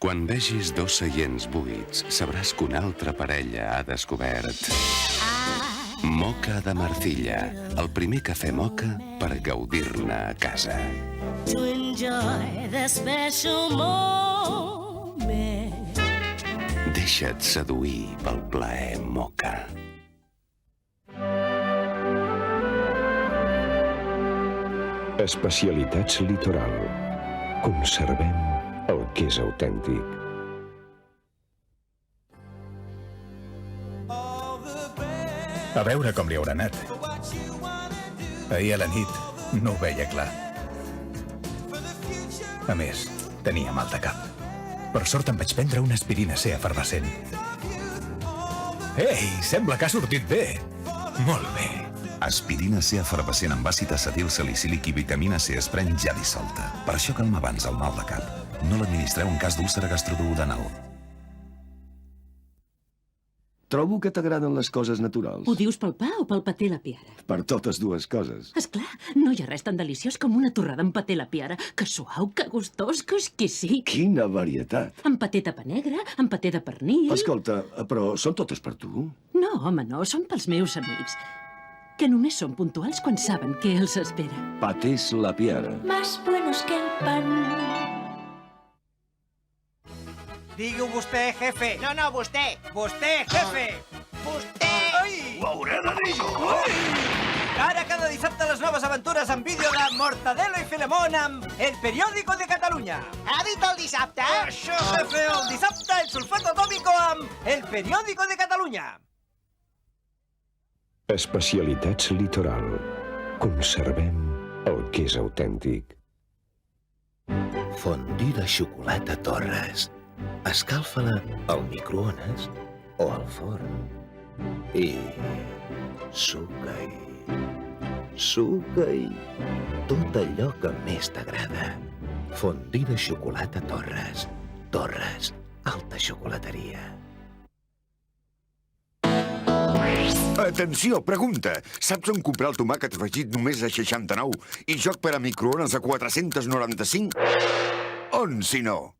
Quan vegis dos seients buits, sabràs que una altra parella ha descobert Moka de Marcilla, el primer cafè moka per gaudir-ne a casa. Deixa't seduir pel plaer moka. Especialitats Litoral. Conservem el que és autèntic. A veure com li haurà anat. Ahir a la nit no ho veia clar. A més, tenia mal de cap. Per sort em vaig prendre una aspirina C efervescent. Ei, sembla que ha sortit bé. Molt bé. Aspirina C efervescent amb àcid acetil salicílic i vitamina C es pren ja dissolta. Per això calma abans el mal de cap. No l'administreu en cas d'úlcera gastroduodenal. Trobo que t'agraden les coses naturals. Ho dius pel pa o pel paté la piara? Per totes dues coses. Esclar, no hi ha res tan deliciós com una torrada amb paté la piara. Que suau, que gustós, que exquisit. Quina varietat. Amb paté de pa negre, amb paté de pernil... Escolta, però són totes per tu? No, home, no, són pels meus amics. Que només són puntuals quan saben què els espera. Patés la piara. Más buenos que el pan. Digue-ho vostè, jefe. No, vostè. Vostè, jefe. Vostè. Ai! Ho hauré de dir jo. Ara cada dissabte les noves aventures en vídeo de Mortadelo i Filemón amb El Periódico de Catalunya. Ha dit el dissabte? Això, jefe, el dissabte el sulfato atómico amb El Periódico de Catalunya. Especialitats Litoral. Conservem el que és autèntic. Fondue de xocolata Torres. Escalfa-la al microones o al forn. I suca-hi tot allò que més t'agrada. Fondue de xocolata Torres. Torres, alta xocolateria. Atenció, pregunta. Saps on comprar el tomàquet fregit només a 69 i joc per a microones a 495? On, si no?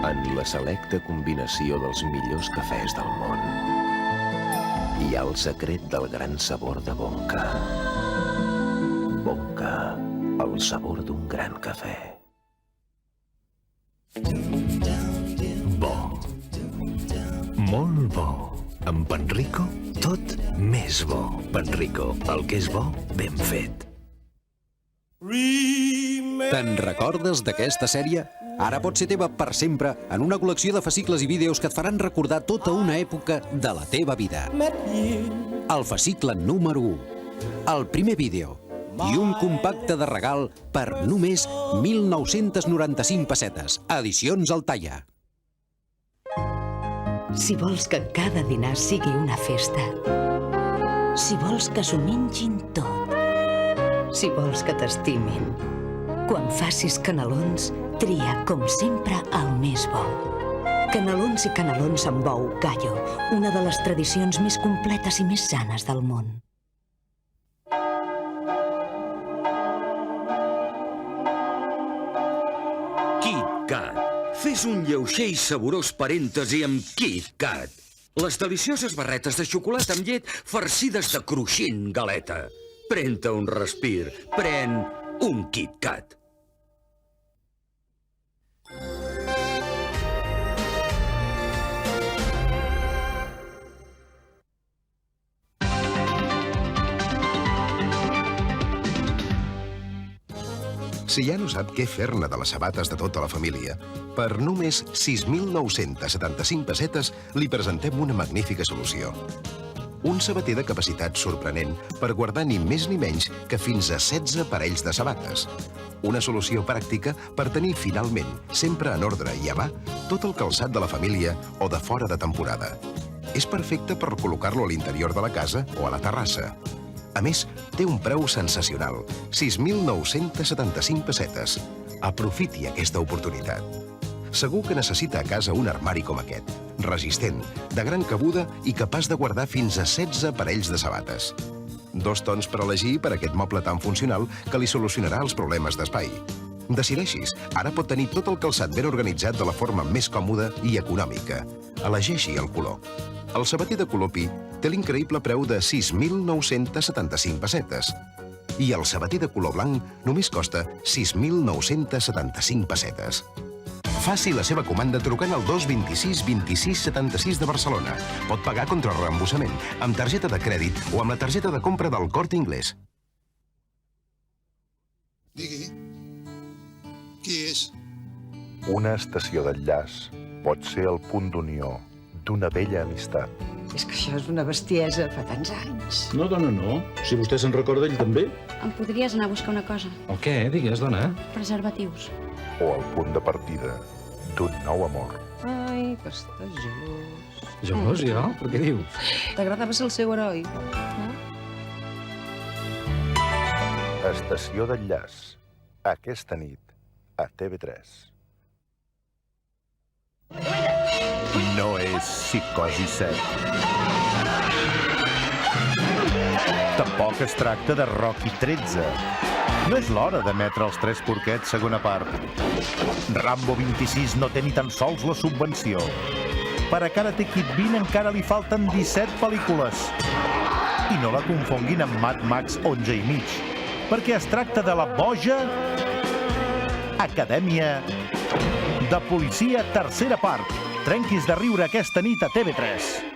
En la selecta combinació dels millors cafès del món hi ha el secret del gran sabor de Bonca. Bonca, el sabor d'un gran cafè. Bo. Molt bo. Amb Panrico, tot més bo. Panrico, el que és bo, ben fet. Te'n recordes d'aquesta sèrie? Ara pot ser teva per sempre en una col·lecció de fascicles i vídeos que et faran recordar tota una època de la teva vida. El fascicle número 1, el primer vídeo i un compacte de regal per només 1.995 pessetes. Edicions Altaia. Si vols que cada dinar sigui una festa, si vols que s'ho mengin tot, si vols que t'estimin, quan facis canelons, tria, com sempre, el més bo. Canelons i canelons amb bou Gallo, una de les tradicions més completes i més sanes del món. KitKat. Fes un lleuger i saborós parèntesi amb KitKat. Les delicioses barretes de xocolata amb llet farcides de cruixent galeta. Pren-te un respir. Pren un KitKat. Si ja no sap què fer-ne de les sabates de tota la família, per només 6.975 pessetes li presentem una magnífica solució. Un sabater de capacitat sorprenent per guardar ni més ni menys que fins a 16 parells de sabates. Una solució pràctica per tenir finalment, sempre en ordre i a mà, tot el calçat de la família o de fora de temporada. És perfecte per col·locar-lo a l'interior de la casa o a la terrassa. A més, té un preu sensacional, 6.975 pessetes. Aprofiti aquesta oportunitat. segur que necessita a casa un armari com aquest. Resistent, de gran cabuda i capaç de guardar fins a 16 parells de sabates. 2 tons per elegir per aquest moble tan funcional que li solucionarà els problemes d'espai. Decideixis, ara pot tenir tot el calçat ben organitzat de la forma més còmoda i econòmica. Elegeixi el color. El sabater de color pi té l'increïble preu de 6.975 pessetes. I el sabater de color blanc només costa 6.975 pessetes. Faci la seva comanda trucant al 226 26 76 de Barcelona. Pot pagar contra reembossament, amb targeta de crèdit o amb la targeta de compra del Corte Inglés. Digui. Qui és? Una estació d'enllaç pot ser el punt d'unió d'una vella amistat. És que això és una bestiesa, fa tants anys. No, dona, no. Si vostè se'n recorda, ell també. Em podries anar a buscar una cosa? El què? Digues, dona. Preservatius. O el punt de partida d'un nou amor. Ai, que està gelós. Gelós, jo? Per què dius? T'agradava ser el seu heroi. Estació d'enllaç. Aquesta nit, a TV3. No és Psicosi 7. Tampoc es tracta de Rocky 13. No és l'hora d'emetre els 3 porquets segona part. Rambo 26 no té ni tan sols la subvenció. Per a Karate Kid 20 encara li falten 17 pel·lícules. I no la confonguin amb Mad Max 11 i mig, perquè es tracta de la boja Acadèmia de Policia tercera part. Trenquis de riure aquesta nit a TV3.